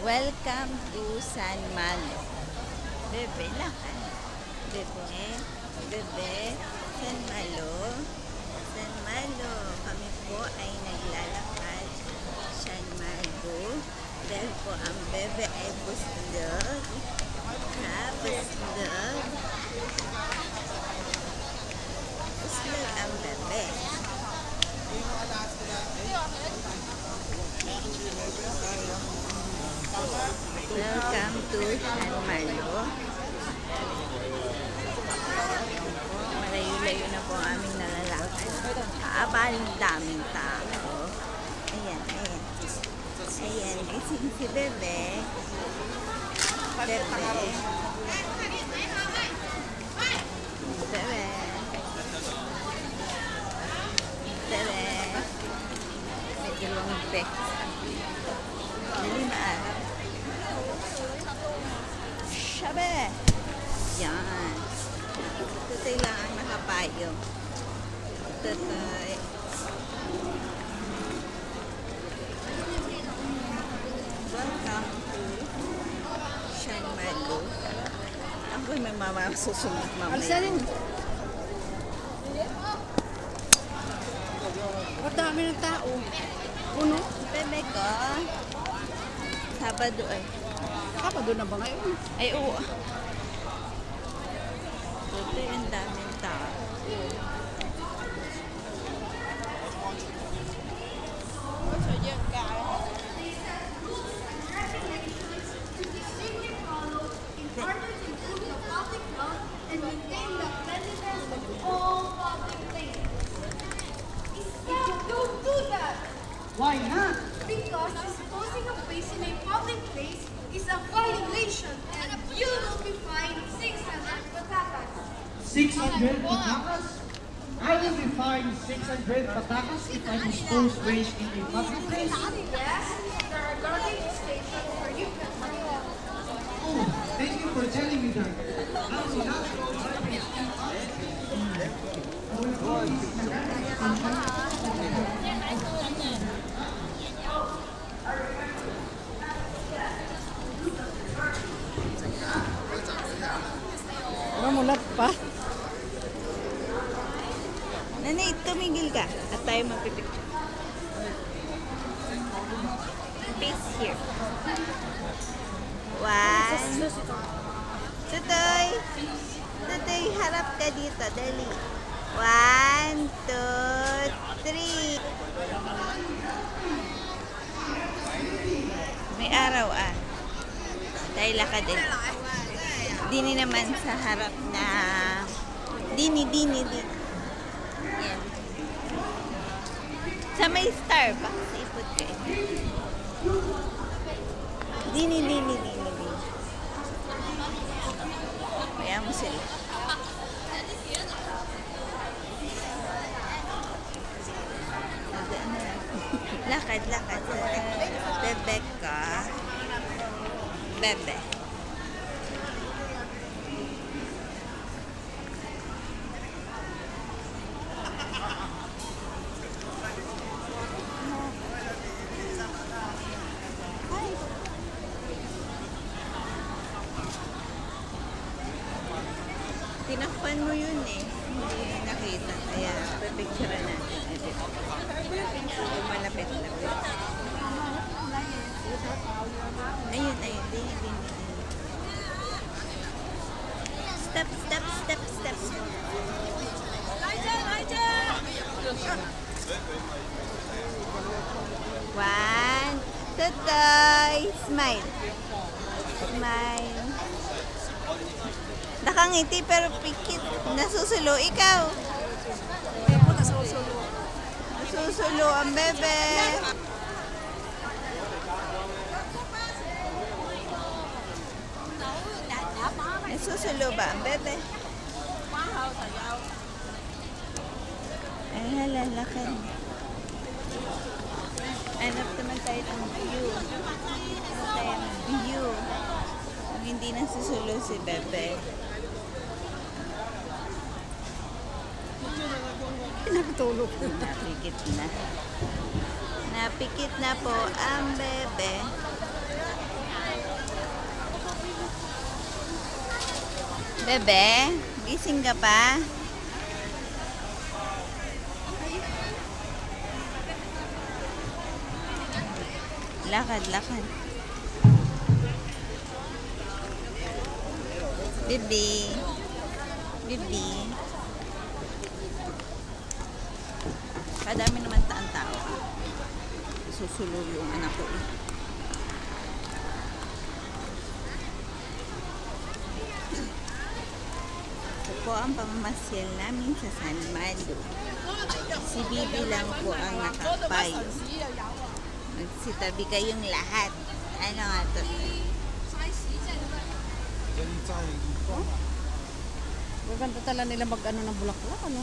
Welcome to San Malo. Bebe, lakad. Bebe, bebe, San Malo. San Malo. Kami po ay naglalakad San Malo. Dahil po ang bebe ay buslog. Ha, buslog. Buslog ang bebe. Welcome to San Malo. Malayo-layo na po ang aming nalalakad. Kaabaling daming tao. Ayan, ayan. Ayan, gising si Bebe. Bebe. Bebe. Bebe. Medyo lumipik. Dali maarap. Sabi. Yan. Tutay lang ang nakapayo. Tutay. Welcome to San Malo. Ako may susunod mamaya. Alsanin. Ang dami ng tao. Puno. Bebe ko. Sabado ay. Kapag na ba ngayon? Ay, oo. Ito yung daming tao. Don't do that! Why not? Because disposing of waste in a public place is a violation and you will be fined 600 patatas. 600 patakas? I will be fined 600 patakas if I dispose waste in a public place. Yes, there are garbage stations where you can Oh, thank you for telling me that. I will not throw garbage in public places. I will call this Mamulat pa. Nanay, tumigil ka at tayo magpipicture. Face here. One. Tutoy. Tutoy, harap ka dito. Dali. 1, 2, 3. May araw ah. Tayo lakad din. Dini naman sa harap na dini. Yan. Sa may Starbucks, ipot ka. Dini. Kaya mo sila. Lakad. Bebe ka. Bebe. Tinakpan mo yun eh. Hindi nakita. Kaya, pipicture natin. Malapit. Ayun. Dini. Step. One. Tutoy. Smile. Nakangiti pero pikit. Nasusulo. Ikaw. Nasusulo ang bebe. Nasusulo ba ang bebe? Ay, halalakan. Hanap naman tayo ng view. Kung hindi nasusulo si bebe. Nagtulog. Napikit na po ang bebe. Bebe, gising ka pa? Lakad, lakad. Bibi. Bibi. Kadami naman ang tao. Susulo yung anak ko. Ito po ang pamamasyal namin sa San Malo. Si Bibi lang po ang nakapayo. Magsitabi kayong lahat. Ano nga to? Maganda tala nila mag-ano ng bulaklak, ano?